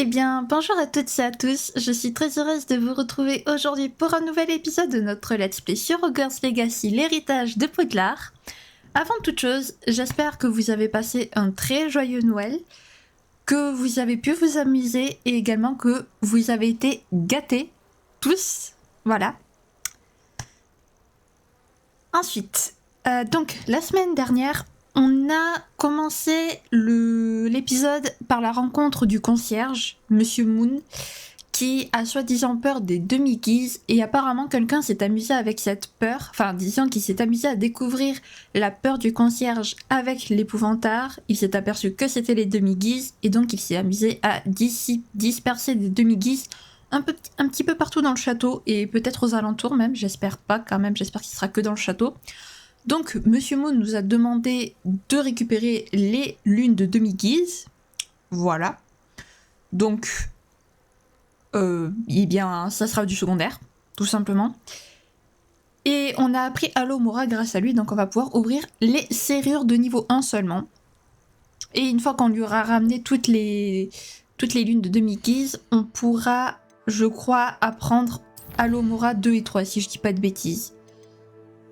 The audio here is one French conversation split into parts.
Eh bien, bonjour à toutes et à tous, je suis très heureuse de vous retrouver aujourd'hui pour un nouvel épisode de notre Let's Play sur Hogwarts Legacy, l'héritage de Poudlard. Avant toute chose, j'espère que vous avez passé un très joyeux Noël, que vous avez pu vous amuser et également que vous avez été gâtés, tous, voilà. Ensuite, donc la semaine dernière, on a commencé l'épisode par la rencontre du concierge, Monsieur Moon, qui a soi-disant peur des demi-guises et apparemment quelqu'un s'est amusé avec cette peur, enfin disons qu'il s'est amusé à découvrir la peur du concierge avec l'épouvantard, il s'est aperçu que c'était les demi-guises et donc il s'est amusé à disperser des demi-guises un petit peu partout dans le château et peut-être aux alentours même, j'espère pas quand même, j'espère qu'il sera que dans le château. Donc Monsieur Moon nous a demandé de récupérer les lunes de demi-guise, voilà. Donc, eh bien ça sera du secondaire, tout simplement. Et on a appris Alohomora grâce à lui, donc on va pouvoir ouvrir les serrures de niveau 1 seulement. Et une fois qu'on lui aura ramené toutes les lunes de demi-guise, on pourra, je crois, apprendre Alohomora 2 et 3, si je dis pas de bêtises.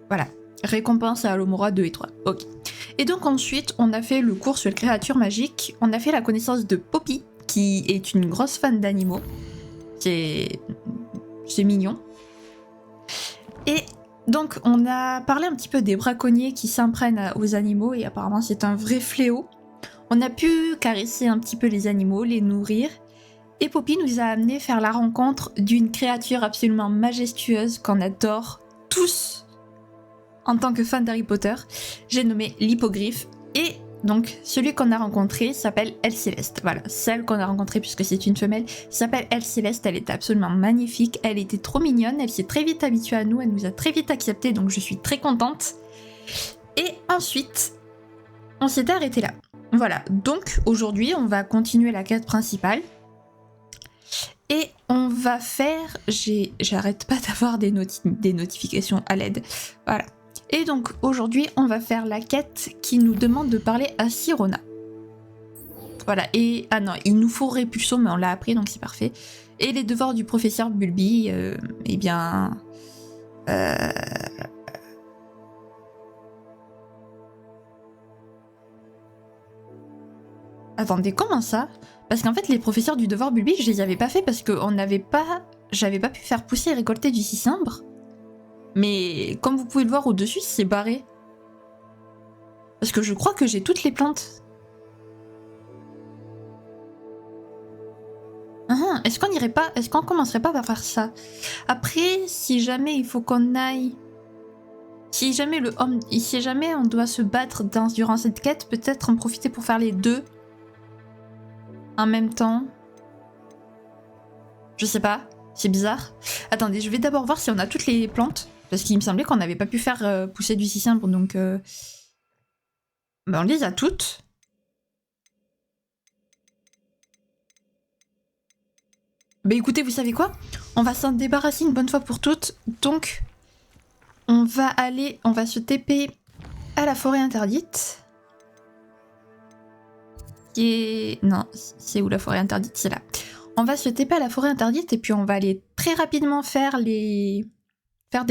Voilà. Récompense à Alohomora 2 et 3. Ok. Et donc ensuite, on a fait le cours sur les créatures magiques. On a fait la connaissance de Poppy, qui est une grosse fan d'animaux. C'est mignon. Et donc, on a parlé un petit peu des braconniers qui s'en prennent aux animaux, et apparemment c'est un vrai fléau. On a pu caresser un petit peu les animaux, les nourrir. Et Poppy nous a amené faire la rencontre d'une créature absolument majestueuse qu'on adore tous. En tant que fan d'Harry Potter, j'ai nommé l'hippogriffe. Et donc, celui qu'on a rencontré s'appelle Elle Céleste. Voilà, celle qu'on a rencontrée, puisque c'est une femelle, s'appelle Elle Céleste. Elle était absolument magnifique, elle était trop mignonne, elle s'est très vite habituée à nous, elle nous a très vite acceptés, donc je suis très contente. Et ensuite, on s'était arrêté là. Voilà, donc aujourd'hui, on va continuer la quête principale. Et on va faire... J'arrête pas d'avoir des notifications à l'aide. Voilà. Et donc aujourd'hui, on va faire la quête qui nous demande de parler à Sirona. Voilà, et... Ah non, il nous faut Répulsion, mais on l'a appris, donc c'est parfait. Et les devoirs du professeur Bulby, eh bien... Attendez, comment ça? Parce qu'en fait, les professeurs du devoir Bulby, je les avais pas fait parce que j'avais pas pu faire pousser et récolter du cicimbre. Mais comme vous pouvez le voir au-dessus, c'est barré. Parce que je crois que j'ai toutes les plantes. Est-ce qu'on irait pas... Est-ce qu'on commencerait pas par faire ça? Après, si jamais il faut qu'on aille... Si jamais on doit se battre durant cette quête, peut-être en profiter pour faire les deux. En même temps. Je sais pas. C'est bizarre. Attendez, je vais d'abord voir si on a toutes les plantes. Parce qu'il me semblait qu'on n'avait pas pu faire pousser du cicimbre, donc... Ben on les a toutes. Bah écoutez, vous savez quoi? On va s'en débarrasser une bonne fois pour toutes. Donc, on va se TP à la forêt interdite. Non, c'est où la forêt interdite? C'est là. On va se TP à la forêt interdite et puis on va aller très rapidement faire des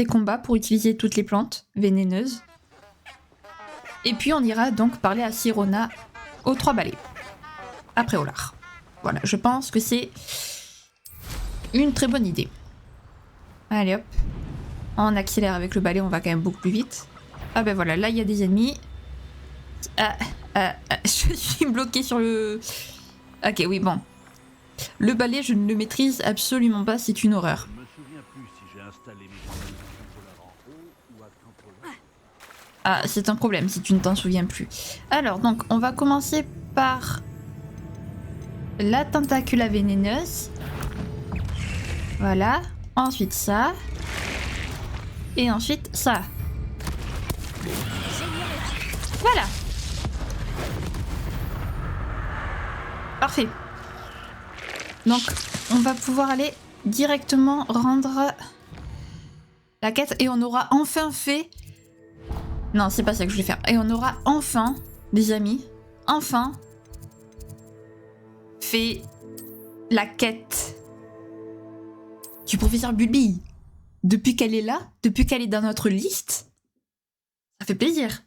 combats pour utiliser toutes les plantes vénéneuses. Et puis on ira donc parler à Sirona aux 3 balais. Après Olar. Voilà, je pense que c'est une très bonne idée. Allez hop. On accélère avec le balai, on va quand même beaucoup plus vite. Ah ben voilà, là il y a des ennemis. Je suis bloquée sur le... Ok, oui, bon. Le balai, je ne le maîtrise absolument pas, c'est une horreur. Ah, c'est un problème si tu ne t'en souviens plus. Alors, donc, on va commencer par la tentacula vénéneuse. Voilà. Ensuite ça. Et ensuite ça. Voilà. Parfait. Donc, on va pouvoir aller directement rendre la quête et on aura enfin fait... Non, c'est pas ça que je voulais faire. Et on aura enfin, les amis, enfin fait la quête du professeur Bulby. Depuis qu'elle est là, depuis qu'elle est dans notre liste, ça fait plaisir.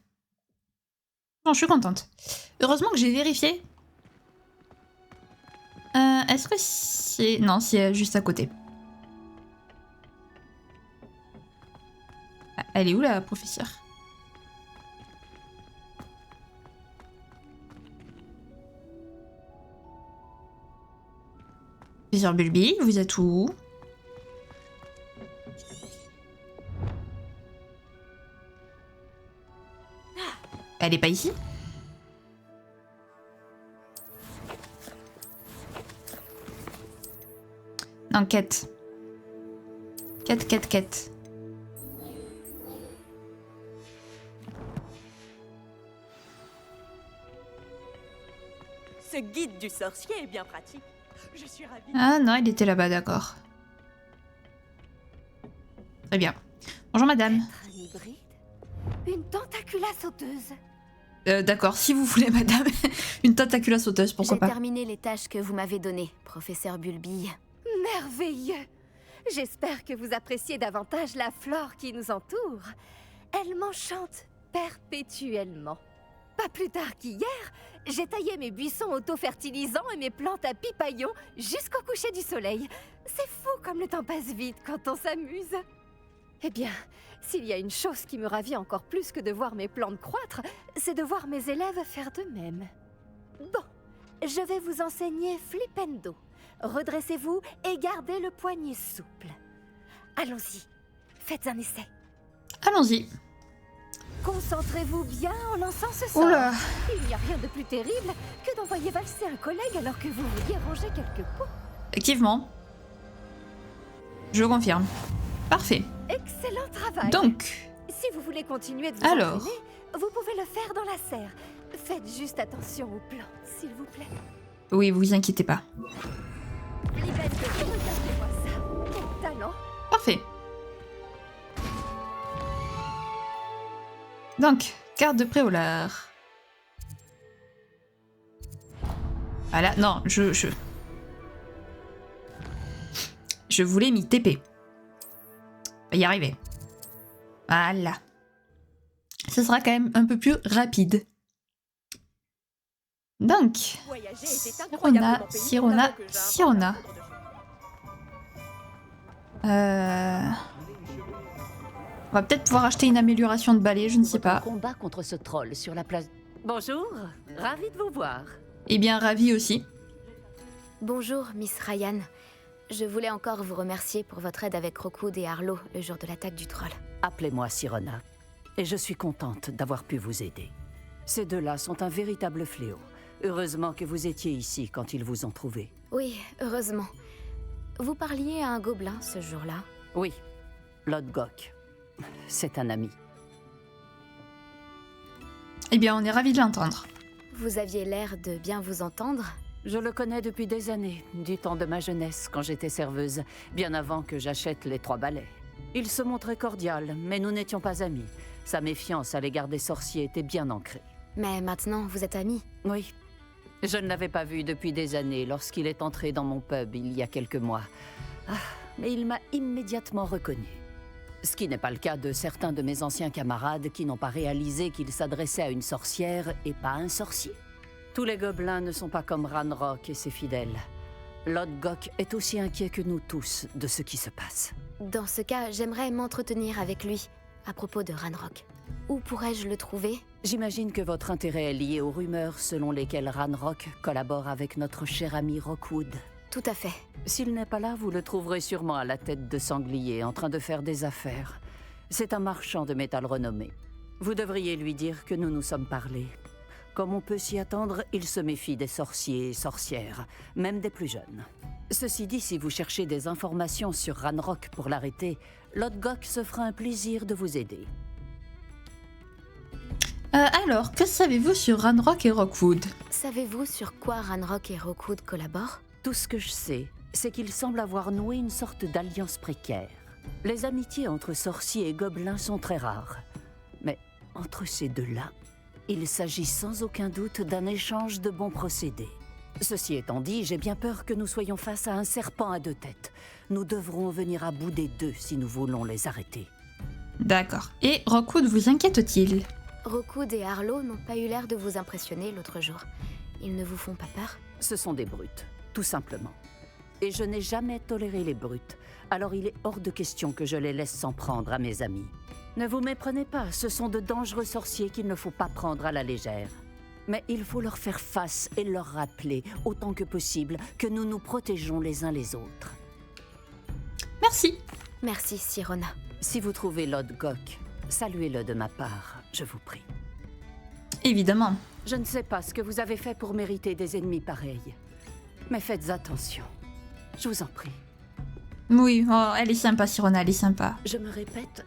Non, je suis contente. Heureusement que j'ai vérifié. Est-ce que c'est... Non, c'est juste à côté. Elle est où la professeure? Professeur Bulby, vous êtes où? Elle est pas ici? Non, quête. Quête. Ce guide du sorcier est bien pratique. Je suis ravie. Ah non, il était là-bas, d'accord. Très bien. Bonjour madame. Un hybride? Une tentacula sauteuse. D'accord, si vous voulez madame. Une tentacula sauteuse, pourquoi J'ai pas. terminé les tâches que vous m'avez données, professeur Bulby. Merveilleux! J'espère que vous appréciez davantage la flore qui nous entoure. Elle m'enchante perpétuellement. Pas plus tard qu'hier, j'ai taillé mes buissons auto-fertilisants et mes plantes à pipaillons jusqu'au coucher du soleil. C'est fou comme le temps passe vite quand on s'amuse. Eh bien, s'il y a une chose qui me ravit encore plus que de voir mes plantes croître, c'est de voir mes élèves faire de même. Bon, je vais vous enseigner Flipendo. Redressez-vous et gardez le poignet souple. Allons-y, faites un essai. Allons-y. Concentrez-vous bien en lançant ce sort. Oula. Il n'y a rien de plus terrible que d'envoyer valser un collègue alors que vous vouliez ranger quelques pots. Effectivement. Je confirme. Parfait. Excellent travail. Donc, si vous voulez continuer de vous alors, entraîner, vous pouvez le faire dans la serre. Faites juste attention aux plantes, s'il vous plaît. oui, vous inquiétez pas. Libette, regardez-moi ça. Quel talent. Parfait. Donc, carte de préolard. Voilà, non, je voulais m'y TP. On va y arriver. Voilà. Ce sera quand même un peu plus rapide. Donc, Voyager était incroyablement pénible, Sirona. avant que j'invente un foudre de choc. On va peut-être pouvoir acheter une amélioration de balai, je ne sais pas. Combat contre ce troll sur la place. Bonjour, ravi de vous voir. Eh bien, ravi aussi. Bonjour, Miss Ryan. Je voulais encore vous remercier pour votre aide avec Rockwood et Arlo le jour de l'attaque du troll. Appelez-moi Sirona. Et je suis contente d'avoir pu vous aider. Ces deux-là sont un véritable fléau. Heureusement que vous étiez ici quand ils vous ont trouvé. Oui, heureusement. Vous parliez à un gobelin ce jour-là? Oui, Lodgok. C'est un ami. Eh bien, on est ravis de l'entendre. Vous aviez l'air de bien vous entendre. Je le connais depuis des années, du temps de ma jeunesse, quand j'étais serveuse, bien avant que j'achète les 3 balais. Il se montrait cordial, mais nous n'étions pas amis. Sa méfiance à l'égard des sorciers était bien ancrée. Mais maintenant, vous êtes amis. Oui. Je ne l'avais pas vu depuis des années lorsqu'il est entré dans mon pub il y a quelques mois. Ah, mais il m'a immédiatement reconnu. Ce qui n'est pas le cas de certains de mes anciens camarades qui n'ont pas réalisé qu'il s'adressait à une sorcière et pas à un sorcier. Tous les gobelins ne sont pas comme Ranrock et ses fidèles. Lodgok est aussi inquiet que nous tous de ce qui se passe. Dans ce cas, j'aimerais m'entretenir avec lui à propos de Ranrock. Où pourrais-je le trouver? J'imagine que votre intérêt est lié aux rumeurs selon lesquelles Ranrock collabore avec notre cher ami Rockwood. Tout à fait. S'il n'est pas là, vous le trouverez sûrement à la tête de sanglier, en train de faire des affaires. C'est un marchand de métal renommé. Vous devriez lui dire que nous nous sommes parlé. Comme on peut s'y attendre, il se méfie des sorciers et sorcières, même des plus jeunes. Ceci dit, si vous cherchez des informations sur Ranrock pour l'arrêter, Lodgok se fera un plaisir de vous aider. Alors, que savez-vous sur Ranrock et Rockwood? Savez-vous sur quoi Ranrock et Rockwood collaborent? Tout ce que je sais, c'est qu'ils semblent avoir noué une sorte d'alliance précaire. Les amitiés entre sorciers et gobelins sont très rares. Mais entre ces deux-là, il s'agit sans aucun doute d'un échange de bons procédés. Ceci étant dit, j'ai bien peur que nous soyons face à un serpent à 2 têtes. Nous devrons venir à bout des 2 si nous voulons les arrêter. D'accord. Et Rockwood vous inquiète-t-il? Rockwood et Harlow n'ont pas eu l'air de vous impressionner l'autre jour. Ils ne vous font pas peur? Ce sont des brutes, tout simplement. Et je n'ai jamais toléré les brutes, alors il est hors de question que je les laisse s'en prendre à mes amis. Ne vous méprenez pas, ce sont de dangereux sorciers qu'il ne faut pas prendre à la légère. Mais il faut leur faire face et leur rappeler, autant que possible, que nous nous protégeons les uns les autres. Merci. Merci, Sirona. Si vous trouvez Lodgok, saluez-le de ma part, je vous prie. Évidemment. Je ne sais pas ce que vous avez fait pour mériter des ennemis pareils. Mais faites attention. Je vous en prie. Oui, oh, elle est sympa, Sirona, elle est sympa. Je me répète,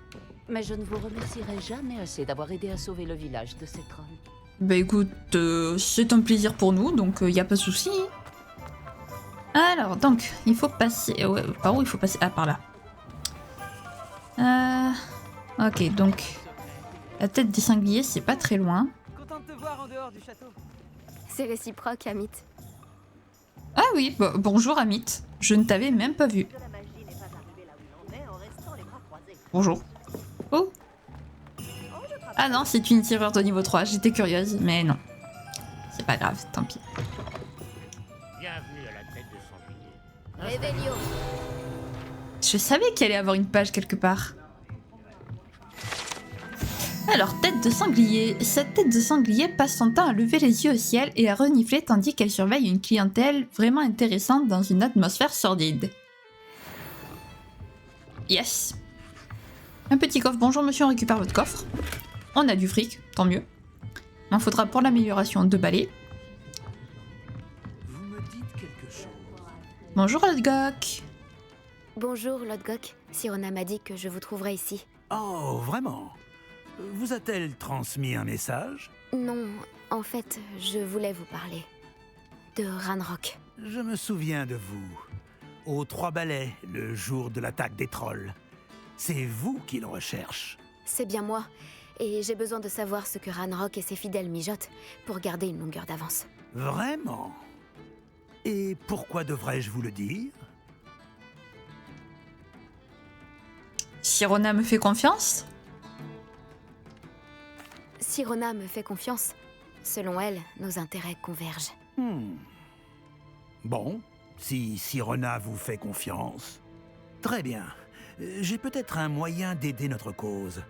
mais je ne vous remercierai jamais assez d'avoir aidé à sauver le village de ces trolls. Bah écoute, c'est un plaisir pour nous, donc y a pas de souci. Alors, donc, il faut passer... ouais, par où il faut passer? Ah, par là. Ok, donc... La tête des sangliers, c'est pas très loin. Content de te voir en dehors du château. C'est réciproque, Amit. Ah oui, bonjour Amit. Je ne t'avais même pas vu. Bonjour. Oh. Ah non, c'est une tireur de niveau 3, j'étais curieuse, mais non. C'est pas grave, tant pis. Bienvenue à la tête de sanglier. Réveillon. Je savais qu'il allait avoir une page quelque part. Alors, tête de sanglier. Cette tête de sanglier passe son temps à lever les yeux au ciel et à renifler tandis qu'elle surveille une clientèle vraiment intéressante dans une atmosphère sordide. Yes. Un petit coffre. Bonjour monsieur, on récupère votre coffre. On a du fric, tant mieux. Il en faudra pour l'amélioration 2 balais. Vous me dites quelque chose. Bonjour Lodgok. Bonjour, Lodgok. Sirona m'a dit que je vous trouverais ici. Oh, vraiment? Vous a-t-elle transmis un message? Non, en fait, je voulais vous parler. De Ranrock. Je me souviens de vous. Aux 3 balais, le jour de l'attaque des trolls. C'est vous qu'il recherche. C'est bien moi. Et j'ai besoin de savoir ce que Ranrock et ses fidèles mijotent pour garder une longueur d'avance. Vraiment? Et pourquoi devrais-je vous le dire? Sirona me fait confiance? Sirona me fait confiance. Selon elle, nos intérêts convergent. Bon, si Sirona vous fait confiance. Très bien. J'ai peut-être un moyen d'aider notre cause.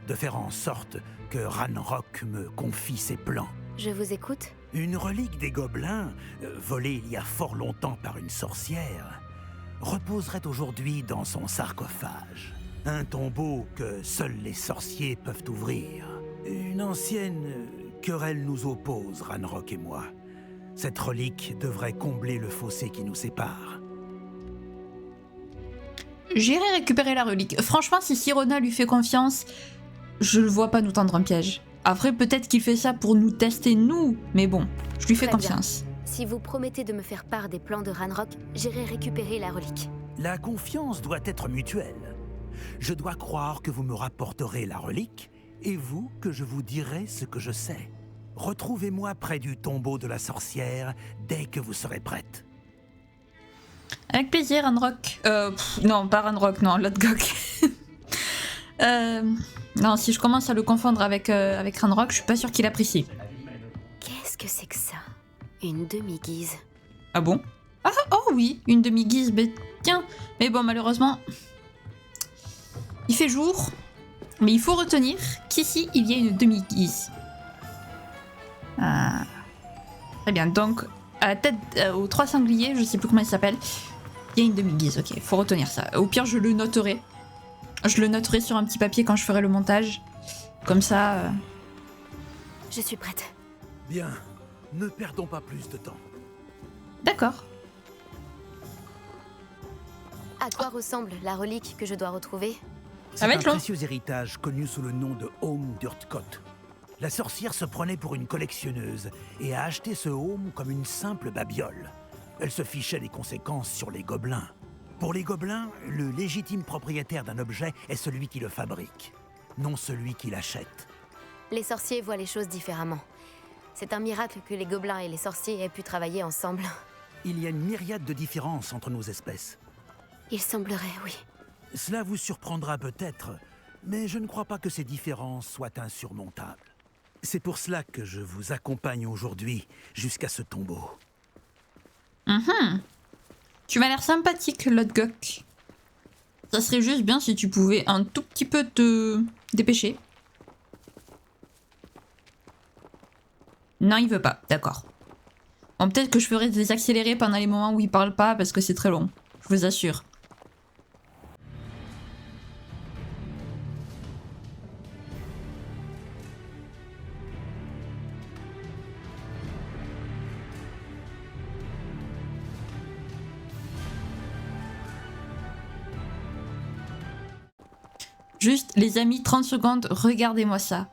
De faire en sorte que Ranrock me confie ses plans. Je vous écoute. Une relique des gobelins, volée il y a fort longtemps par une sorcière, reposerait aujourd'hui dans son sarcophage. Un tombeau que seuls les sorciers peuvent ouvrir. Une ancienne querelle nous oppose, Ranrock et moi. Cette relique devrait combler le fossé qui nous sépare. J'irai récupérer la relique. Franchement, si Sirona lui fait confiance, je le vois pas nous tendre un piège. Après, peut-être qu'il fait ça pour nous tester, nous. Mais bon, je lui fais Très bien. confiance. Si vous promettez de me faire part des plans de Ranrock, j'irai récupérer la relique. La confiance doit être mutuelle. Je dois croire que vous me rapporterez la relique, et vous que je vous dirai ce que je sais. Retrouvez-moi près du tombeau de la sorcière dès que vous serez prête. Avec plaisir, Ranrock. Non, pas Ranrock, non, Lodgok. Non, si je commence à le confondre avec Ranrock, je suis pas sûre qu'il apprécie. Qu'est-ce que c'est que ça? Une demi-guise. Ah bon? Ah, oh oui, une demi-guise, mais tiens. Mais bon, malheureusement, il fait jour. Mais il faut retenir qu'ici, il y a une demi-guise. Ah. Très bien, donc, à la tête, aux 3 sangliers, je sais plus comment il s'appelle, il y a une demi-guise, ok, faut retenir ça. Au pire, je le noterai. Je le noterai sur un petit papier quand je ferai le montage. Comme ça... Je suis prête. Bien, ne perdons pas plus de temps. D'accord. À quoi ressemble la relique que je dois retrouver? Ça va C'est être un long. précieux héritage connu sous le nom de Home d'Urtkot. La sorcière se prenait pour une collectionneuse et a acheté ce home comme une simple babiole. Elle se fichait des conséquences sur les gobelins. Pour les gobelins, le légitime propriétaire d'un objet est celui qui le fabrique, non celui qui l'achète. Les sorciers voient les choses différemment. C'est un miracle que les gobelins et les sorciers aient pu travailler ensemble. Il y a une myriade de différences entre nos espèces. Il semblerait, oui. Cela vous surprendra peut-être, mais je ne crois pas que ces différences soient insurmontables. C'est pour cela que je vous accompagne aujourd'hui jusqu'à ce tombeau. Tu m'as l'air sympathique, Lodgok. Ça serait juste bien si tu pouvais un tout petit peu te dépêcher. Non, il veut pas, d'accord. Bon, peut-être que je ferai des accélérés pendant les moments où il parle pas parce que c'est très long, je vous assure. Juste, les amis, 30 secondes, regardez-moi ça.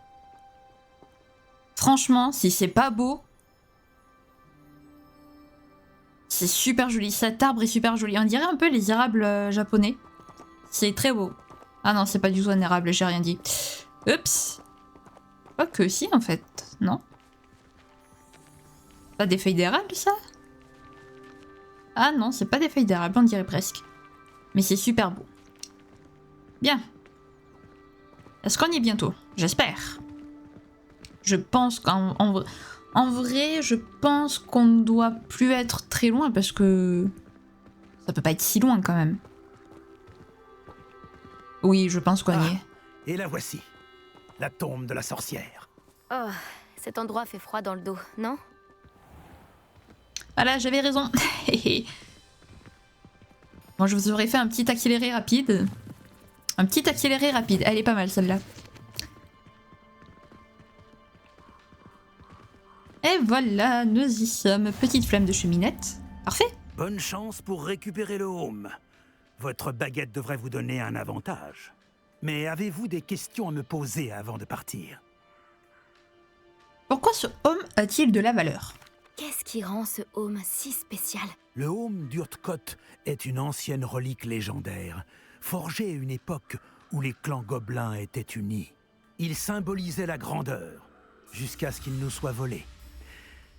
Franchement, si c'est pas beau, c'est super joli. Cet arbre est super joli. On dirait un peu les érables japonais. C'est très beau. Ah non, c'est pas du tout un érable, j'ai rien dit. Oups. Pas que si, en fait. Non. Pas des feuilles d'érable, ça? Ah non, c'est pas des feuilles d'érable, on dirait presque. Mais c'est super beau. Bien. Est-ce qu'on y est bientôt? J'espère. Je pense qu'en vrai, je pense qu'on ne doit plus être très loin parce que ça peut pas être si loin quand même. Oui, je pense qu'on y est. Et la voici, la tombe de la sorcière. Oh, cet endroit fait froid dans le dos, non? Voilà, j'avais raison. Bon, je vous aurais fait un petit accéléré rapide. Un petit accéléré rapide. Elle est pas mal celle-là. Et voilà, nous y sommes. Petite flamme de cheminette. Parfait. Bonne chance pour récupérer le home. Votre baguette devrait vous donner un avantage. Mais avez-vous des questions à me poser avant de partir? Pourquoi ce home a-t-il de la valeur? Qu'est-ce qui rend ce home si spécial? Le home d'Urtkot est une ancienne relique légendaire, forgée à une époque où les clans gobelins étaient unis. Il symbolisait la grandeur, jusqu'à ce qu'il nous soit volé.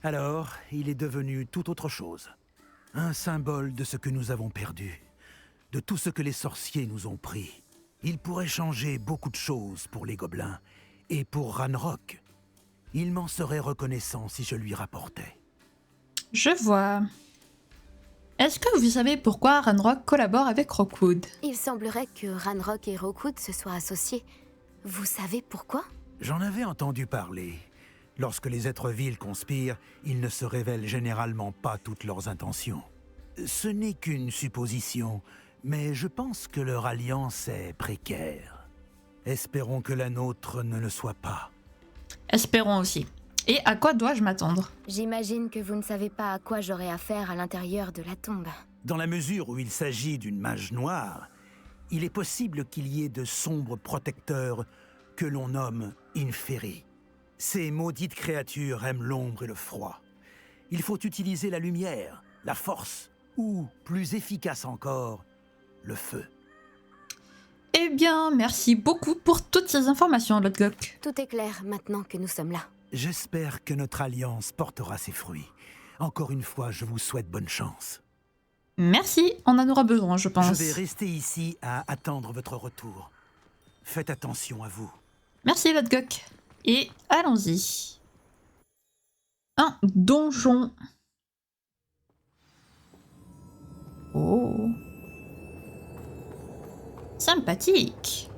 Alors, il est devenu tout autre chose. Un symbole de ce que nous avons perdu, de tout ce que les sorciers nous ont pris. Il pourrait changer beaucoup de choses pour les gobelins, et pour Ranrock. Il m'en serait reconnaissant si je lui rapportais. Je vois. Est-ce que vous savez pourquoi Ranrock collabore avec Rookwood? Il semblerait que Ranrock et Rookwood se soient associés. Vous savez pourquoi? J'en avais entendu parler. Lorsque les êtres vils conspirent, ils ne se révèlent généralement pas toutes leurs intentions. Ce n'est qu'une supposition, mais je pense que leur alliance est précaire. Espérons que la nôtre ne le soit pas. Espérons aussi. Et à quoi dois-je m'attendre? J'imagine que vous ne savez pas à quoi j'aurai affaire à l'intérieur de la tombe. Dans la mesure où il s'agit d'une mage noire, il est possible qu'il y ait de sombres protecteurs que l'on nomme Inferi. Ces maudites créatures aiment l'ombre et le froid. Il faut utiliser la lumière, la force, ou, plus efficace encore, le feu. Eh bien, merci beaucoup pour toutes ces informations, Lodgok. Tout est clair maintenant que nous sommes là. J'espère que notre alliance portera ses fruits. Encore une fois, je vous souhaite bonne chance. Merci, on en aura besoin, je pense. Je vais rester ici à attendre votre retour. Faites attention à vous. Merci, Lodgok. Et allons-y. Un donjon. Oh. Sympathique.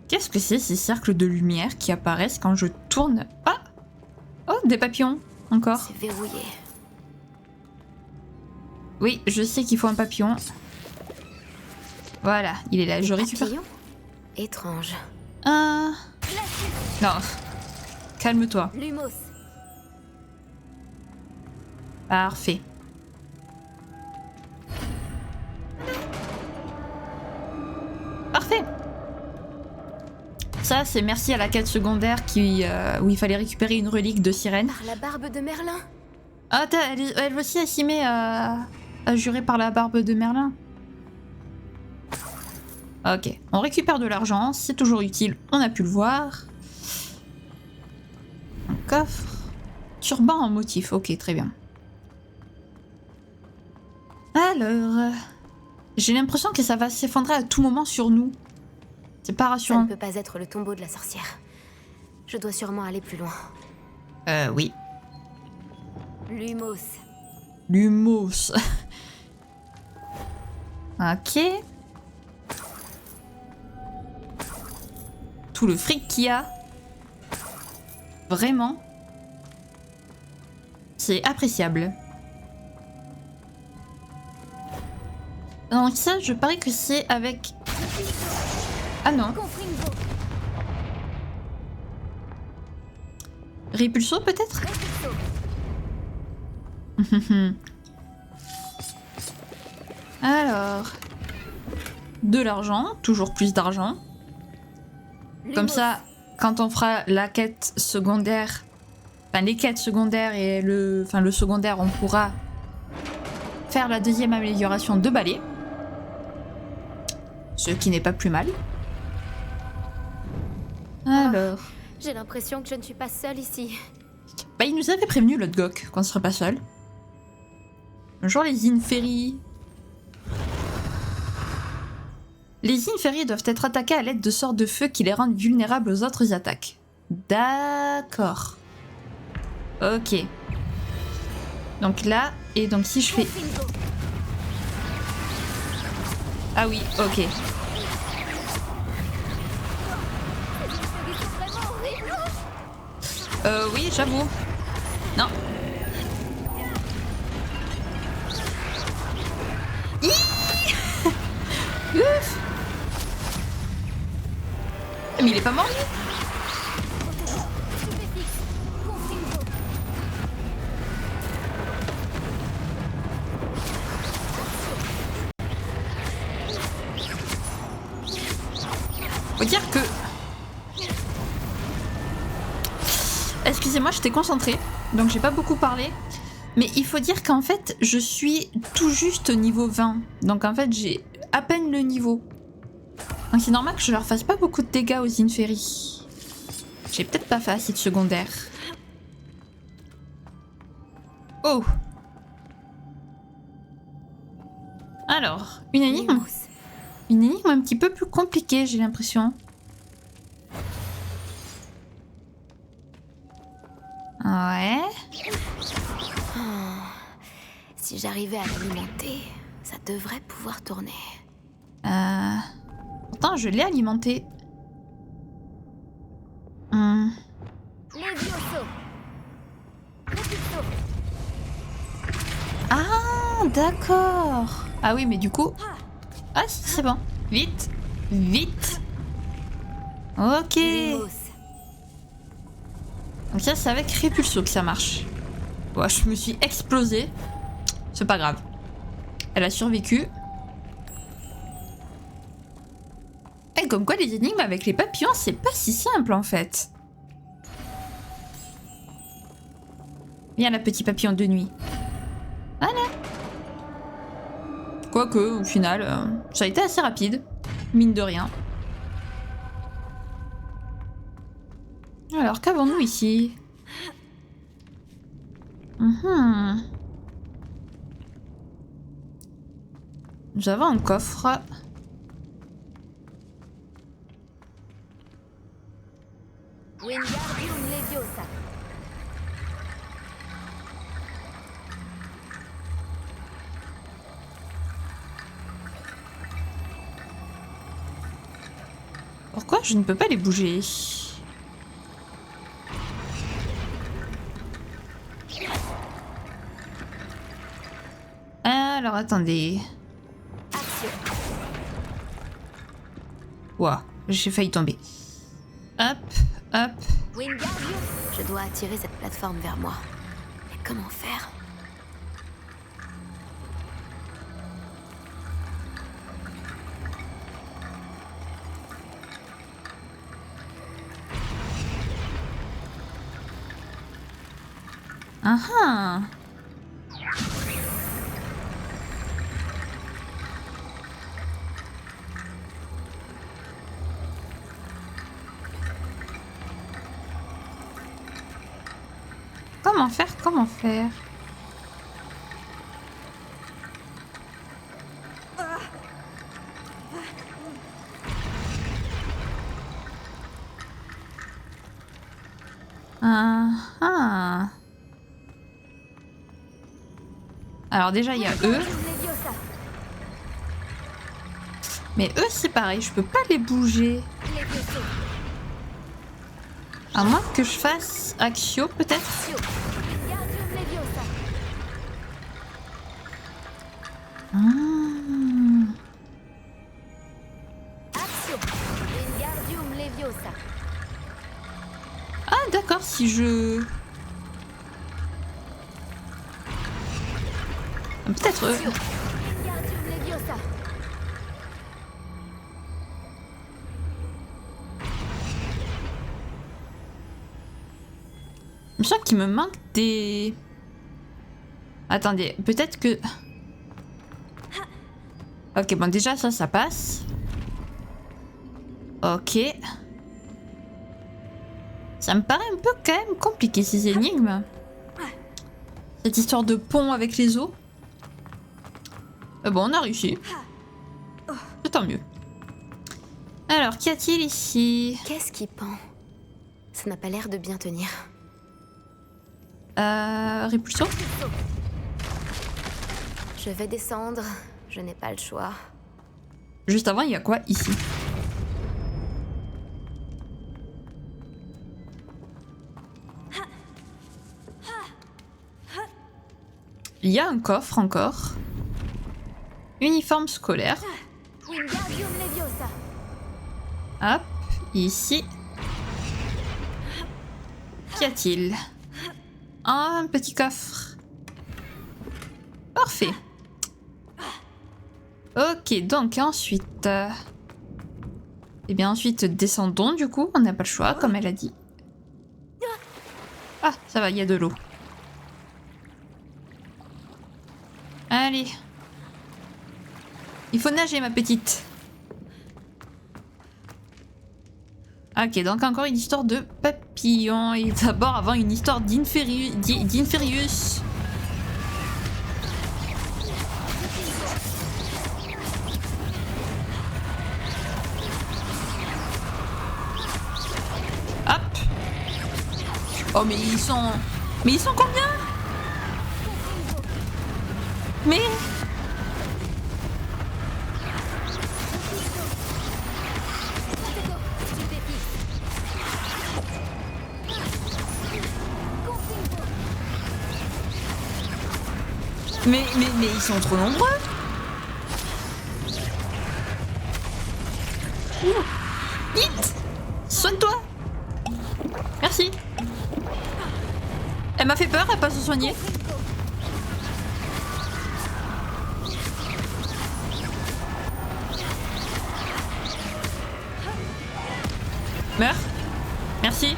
Qu'est-ce que c'est ces cercles de lumière qui apparaissent quand je tourne? Ah! Oh, des papillons, encore. C'est verrouillé. Oui, je sais qu'il faut un papillon. Voilà, il est là, je récupère. Papillon? Étrange. Non. Calme-toi. Lumos. Parfait. Parfait. Ça, c'est merci à la quête secondaire où il fallait récupérer une relique de sirène. Par la barbe de Merlin. Ah, elle aussi, elle s'y met à jurer par la barbe de Merlin. Ok, on récupère de l'argent, c'est toujours utile, on a pu le voir. Un coffre. Turban en motif, ok, très bien. Alors... J'ai l'impression que ça va s'effondrer à tout moment sur nous. C'est pas Ça rassurant. ne peut pas être le tombeau de la sorcière. Je dois sûrement aller plus loin. Oui. Lumos. Lumos. Ok. Tout le fric qu'il y a. Vraiment. C'est appréciable. Donc ça, je parie que c'est avec... Ah non. Répulso peut-être. Alors... De l'argent, toujours plus d'argent. Comme ça, quand on fera la quête secondaire... Enfin, les quêtes secondaires et le secondaire, on pourra faire la deuxième amélioration de balai. Ce qui n'est pas plus mal. Alors... J'ai l'impression que je ne suis pas seule ici. Bah, il nous avait prévenu, l'autre Gok, qu'on ne serait pas seul. Genre les Inferi. Les Inferi doivent être attaqués à l'aide de sorts de feu qui les rendent vulnérables aux autres attaques. D'accord. Ok. Donc là, et donc si je fais... Ah oui, ok. Oui, j'avoue. Non. Ouf. Mais il est pas mort, lui. Faut dire que... Excusez-moi, j'étais concentrée, donc j'ai pas beaucoup parlé. Mais il faut dire qu'en fait, je suis tout juste niveau 20. Donc en fait, j'ai à peine le niveau. Donc c'est normal que je leur fasse pas beaucoup de dégâts aux Inferi. J'ai peut-être pas fait assez de secondaire. Oh. Alors, une énigme un petit peu plus compliquée, j'ai l'impression. Ouais. Si j'arrivais à l'alimenter, ça devrait pouvoir tourner. Pourtant, je l'ai alimenté. Ah, d'accord. Ah oui, mais du coup... Ah, si, c'est bon. Vite. Vite. Ok. Donc ça, c'est avec Répulso que ça marche. Ouais, je me suis explosée. C'est pas grave. Elle a survécu. Et comme quoi, les énigmes avec les papillons, c'est pas si simple en fait. Viens là, petit papillon de nuit. Voilà. Quoique, au final, ça a été assez rapide. Mine de rien. Alors, qu'avons-nous ici? Nous avons un coffre. Wingardium Leviosa. Pourquoi je ne peux pas les bouger? Alors attendez. Ouah, j'ai failli tomber. Hop, hop. Wingardium. Je dois attirer cette plateforme vers moi. Mais comment faire? Ah ah. Comment faire? Comment faire? Ah. Alors déjà il y a eux. Mais eux c'est pareil, je peux pas les bouger. À moins que je fasse Axio peut-être. Ah d'accord, si je... Peut-être eux. Je sens qu'il me manque des... Attendez, peut-être que... Ok, bon déjà ça passe. Ok. Ça me paraît un peu quand même compliqué ces énigmes. Cette histoire de pont avec les eaux. Bon, on a réussi. C'est tant mieux. Alors, qu'y a-t-il ici? Qu'est-ce qui pend? Ça n'a pas l'air de bien tenir. Répulsion? Je vais descendre. Je n'ai pas le choix. Juste avant, il y a quoi ici? Il y a un coffre encore. Uniforme scolaire. Hop, ici. Qu'y a-t-il? Un petit coffre. Parfait. Ok, donc ensuite... Eh bien ensuite, descendons du coup. On n'a pas le choix, comme elle a dit. Ah, ça va, il y a de l'eau. Allez. Il faut nager, ma petite. Ok, donc encore une histoire de papillon. Et d'abord, avant une histoire d'Inferius. Hop. Oh, mais ils sont... Mais ils sont combien? Mais... Mais ils sont trop nombreux. Vite, soigne-toi. Merci. Elle m'a fait peur, elle va pas se soigner. Meurs. Merci.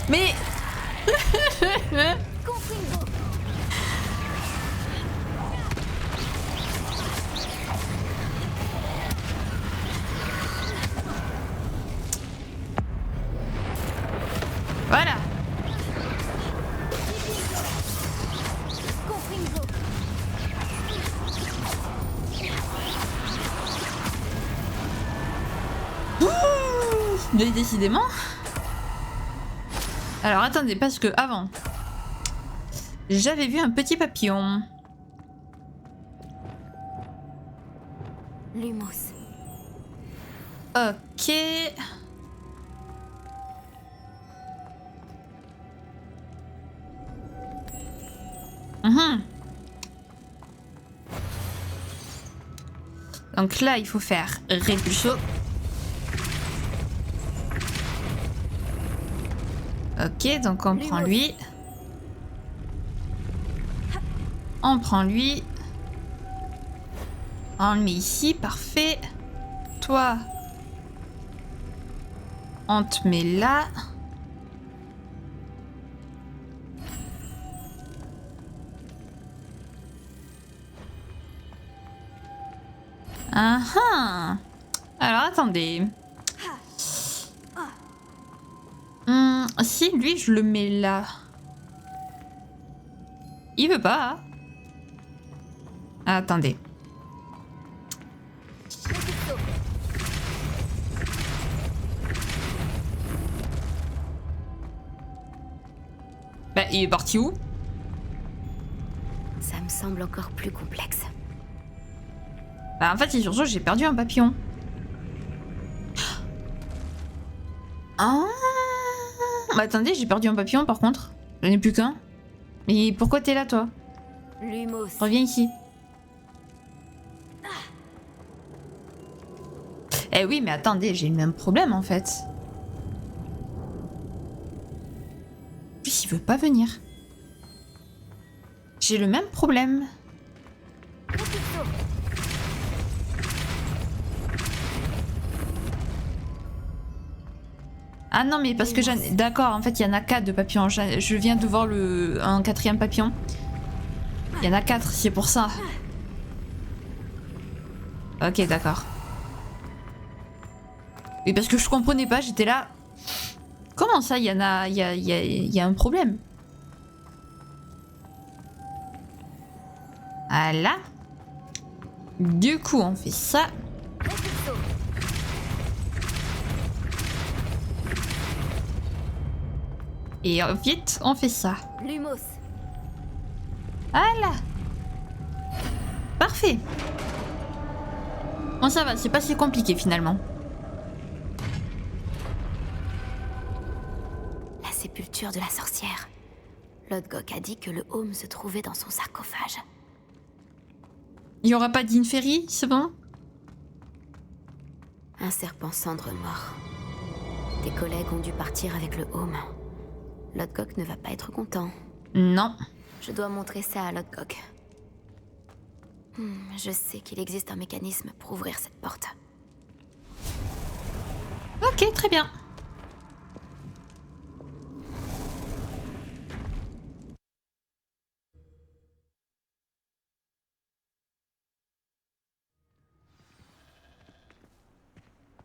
Mais... Voilà. Mais décidément. Alors attendez, parce que avant, j'avais vu un petit papillon. Lumos. Ok. Donc là, il faut faire répulso. Ok, donc on prend lui. On prend lui. On le met ici, parfait. Toi, on te met là. Ah ah. Alors attendez. Si, lui, je le mets là. Il veut pas. Hein. Attendez. Bah, il est parti où? Ça me semble encore plus complexe. Bah, en fait, c'est surtout j'ai perdu un papillon. Ah. Bah, attendez, j'ai perdu un papillon par contre. J'en ai plus qu'un. Mais pourquoi t'es là, toi? Lumos. Reviens ici. Eh oui, mais attendez, j'ai le même problème en fait. Lui, il veut pas venir. J'ai le même problème. Ah non, mais parce que j'en... D'accord, en fait, il y en a 4 de papillons. Je viens de voir un 4e papillon. Il y en a 4, c'est pour ça. Ok, d'accord. Oui, parce que je comprenais pas, j'étais là... Comment ça, il y en a... Il y a un problème. Voilà. Du coup, on fait ça. Et vite, on fait ça. Lumos. Voilà. Parfait. Bon, ça va, c'est pas si compliqué finalement. La sépulture de la sorcière. Lodgok a dit que le home se trouvait dans son sarcophage. Il y aura pas d'Inferi, c'est bon? Un serpent cendre mort. Tes collègues ont dû partir avec le home. Lodgok ne va pas être content. Non. Je dois montrer ça à Lodgok. Je sais qu'il existe un mécanisme pour ouvrir cette porte. Ok, très bien.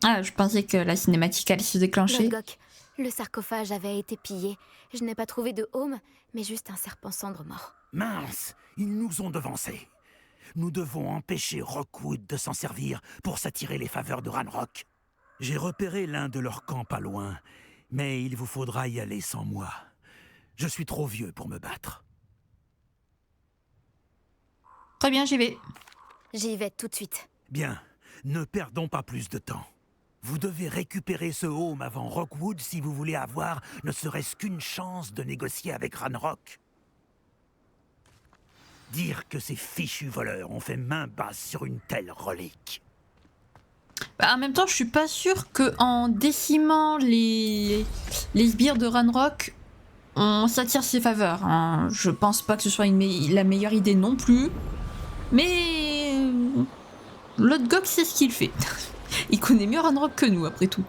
Ah, je pensais que la cinématique allait se déclencher. Lodgok, le sarcophage avait été pillé. Je n'ai pas trouvé de home, mais juste un serpent cendre mort. Mince, ils nous ont devancés. Nous devons empêcher Rockwood de s'en servir pour s'attirer les faveurs de Ranrock. J'ai repéré l'un de leurs camps pas loin, mais il vous faudra y aller sans moi. Je suis trop vieux pour me battre. Très bien, j'y vais. J'y vais tout de suite. Bien, ne perdons pas plus de temps. Vous devez récupérer ce home avant Rockwood si vous voulez avoir ne serait-ce qu'une chance de négocier avec Ranrock. Dire que ces fichus voleurs ont fait main basse sur une telle relique. Bah, en même temps, je suis pas sûre que en décimant les sbires de Ranrock, on s'attire ses faveurs. Hein. Je pense pas que ce soit la meilleure idée non plus. Mais Lodgok sait ce qu'il fait. Il connaît mieux Ranrock que nous, après tout.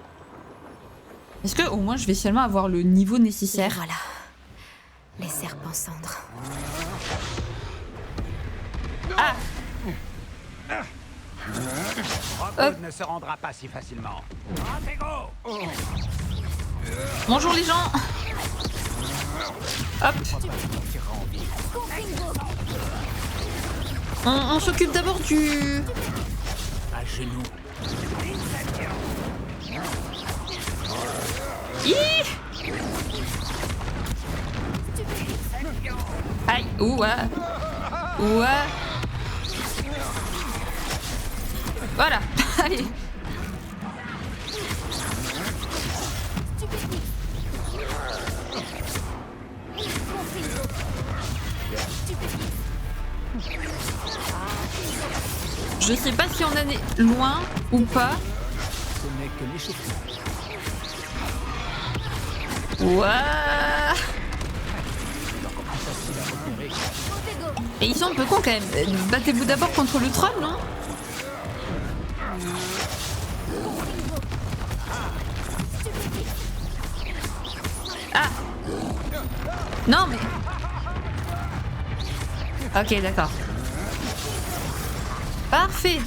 Est-ce que au moins je vais seulement avoir le niveau nécessaire? Et voilà. Les serpents cendres. Ah! Rockwood ne se rendra pas si facilement. Bonjour les gens! Hop! On s'occupe d'abord du... À genoux. Aïe! Ouah! Ouah! Voilà! Allez! Je sais pas si on en est loin ou pas. Ce n'est que l'échauffement. Ouah! Et ils sont un peu cons quand même. Battez-vous d'abord contre le troll, non? Ah! Non mais... Ok, d'accord. Parfait.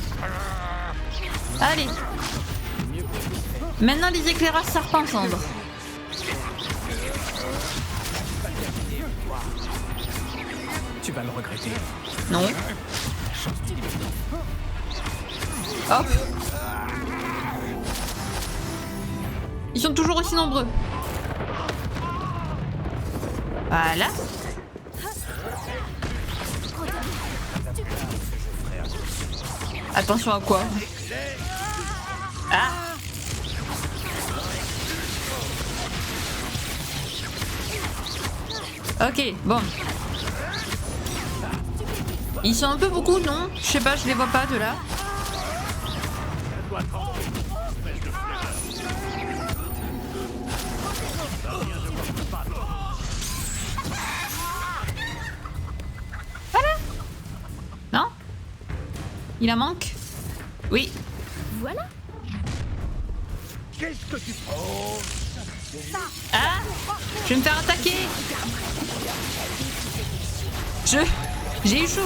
Allez. Maintenant les éclairages serpents cendres. vas le regretter. Non. Hop. Ils sont toujours aussi nombreux. Voilà. Attention à quoi? Ah. Ok, bon. Ils sont un peu beaucoup, non? Je sais pas, je les vois pas de là. Voilà. Non? Il en manque? Oui. Voilà. Qu'est-ce que tu prends? Ah! Je vais me faire attaquer! J'ai eu chaud!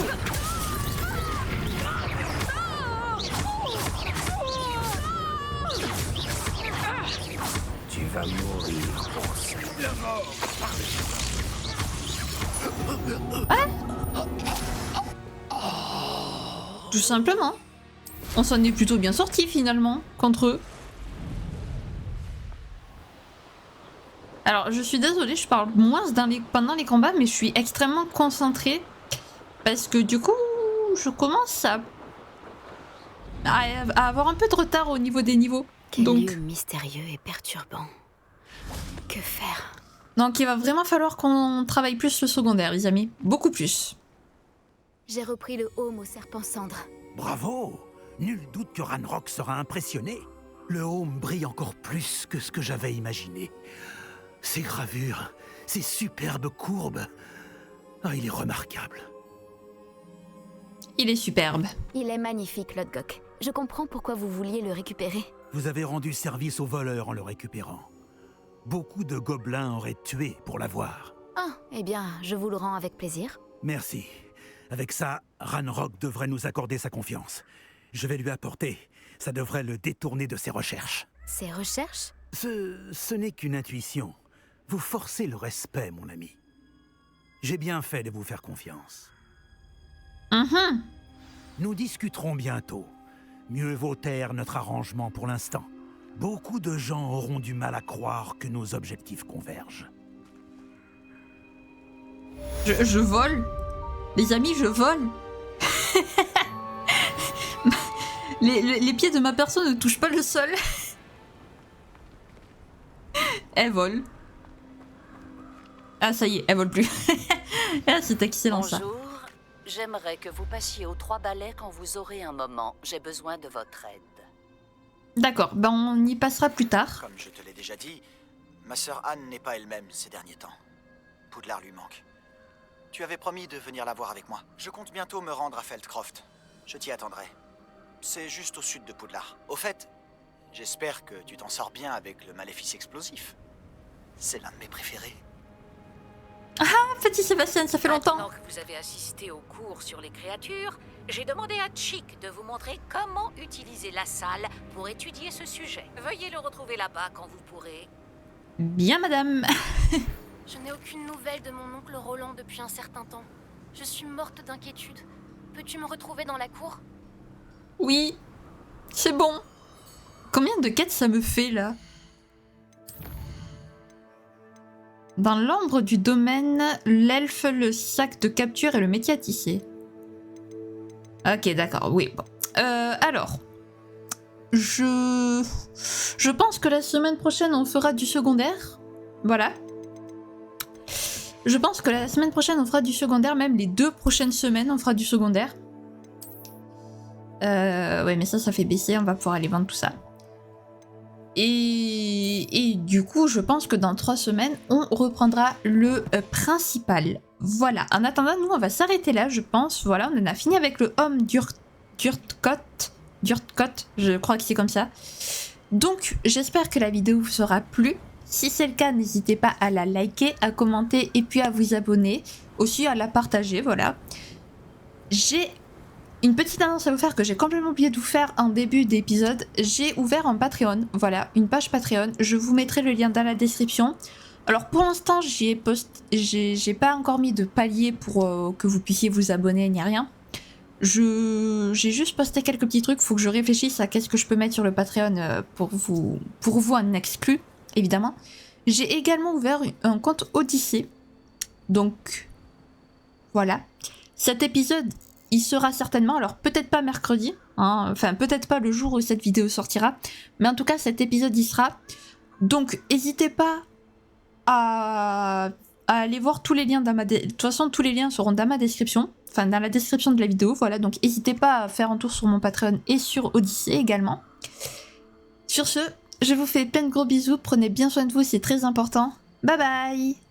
Tu vas mourir pour ça. La mort. Tout simplement. On s'en est plutôt bien sorti finalement, contre eux. Alors, je suis désolée, je parle moins pendant les combats, mais je suis extrêmement concentrée. Parce que du coup, je commence à avoir un peu de retard au niveau des niveaux. Quel Donc, lieu mystérieux et perturbant. Que faire? donc, il va vraiment falloir qu'on travaille plus le secondaire, les amis. Beaucoup plus. J'ai repris le home au serpent cendre. Bravo! Nul doute que Ranrock sera impressionné. Le home brille encore plus que ce que j'avais imaginé. Ces gravures, ces superbes courbes. Ah, il est remarquable. Il est superbe. Il est magnifique, Lodgok. Je comprends pourquoi vous vouliez le récupérer. Vous avez rendu service aux voleurs en le récupérant. Beaucoup de gobelins auraient tué pour l'avoir. Ah, eh bien, je vous le rends avec plaisir. Merci. Avec ça, Ranrock devrait nous accorder sa confiance. Je vais lui apporter. Ça devrait le détourner de ses recherches. Ses recherches? Ce n'est qu'une intuition. Vous forcez le respect, mon ami. J'ai bien fait de vous faire confiance. Nous discuterons bientôt. Mieux vaut taire notre arrangement pour l'instant. Beaucoup de gens auront du mal à croire que nos objectifs convergent. Je vole. Les amis, je vole. les pieds de ma personne ne touchent pas le sol. Elle vole. Ah, ça y est, elle vole plus. Ah, c'est excellent ça. Bonjour, j'aimerais que vous passiez aux 3 balais quand vous aurez un moment. J'ai besoin de votre aide. D'accord, ben on y passera plus tard. Comme je te l'ai déjà dit, ma sœur Anne n'est pas elle-même ces derniers temps. Poudlard lui manque. Tu avais promis de venir la voir avec moi. Je compte bientôt me rendre à Feldcroft. Je t'y attendrai. C'est juste au sud de Poudlard. Au fait, j'espère que tu t'en sors bien avec le maléfice explosif. C'est l'un de mes préférés. Ah, petit Sébastien, ça fait longtemps. Maintenant que vous avez assisté au cours sur les créatures, j'ai demandé à Chick de vous montrer comment utiliser la salle pour étudier ce sujet. Veuillez le retrouver là-bas quand vous pourrez. Bien, madame. Je n'ai aucune nouvelle de mon oncle Roland depuis un certain temps. Je suis morte d'inquiétude. Peux-tu me retrouver dans la cour? Oui, c'est bon. Combien de quêtes ça me fait, là? Dans l'ombre du domaine, l'elfe, le sac de capture et le métier à tisser. Ok, d'accord, oui, bon. Alors, je pense que la semaine prochaine, on fera du secondaire. Voilà. Je pense que la semaine prochaine, on fera du secondaire. Même les 2 prochaines semaines, on fera du secondaire. Ouais, mais ça fait baisser. On va pouvoir aller vendre tout ça. Et du coup, je pense que dans 3 semaines, on reprendra le principal. Voilà. En attendant, nous, on va s'arrêter là, je pense. Voilà, on en a fini avec le homme d'Urtkot, je crois que c'est comme ça. Donc, j'espère que la vidéo vous aura plu. Si c'est le cas, n'hésitez pas à la liker, à commenter et puis à vous abonner. Aussi à la partager, voilà. J'ai une petite annonce à vous faire que j'ai complètement oublié de vous faire en début d'épisode. J'ai ouvert un Patreon, voilà, une page Patreon. Je vous mettrai le lien dans la description. Alors pour l'instant, j'ai pas encore mis de palier pour que vous puissiez vous abonner ni rien. J'ai juste posté quelques petits trucs, faut que je réfléchisse à qu'est-ce que je peux mettre sur le Patreon pour vous en exclu, évidemment. J'ai également ouvert un compte Odyssée, donc voilà. Cet épisode, il sera certainement, alors peut-être pas mercredi, hein, enfin peut-être pas le jour où cette vidéo sortira, mais en tout cas cet épisode y sera. Donc n'hésitez pas à aller voir tous les liens dans ma... De toute façon, tous les liens seront dans ma description, enfin dans la description de la vidéo, voilà, donc n'hésitez pas à faire un tour sur mon Patreon et sur Odyssée également. Sur ce, je vous fais plein de gros bisous, prenez bien soin de vous, c'est très important. Bye bye!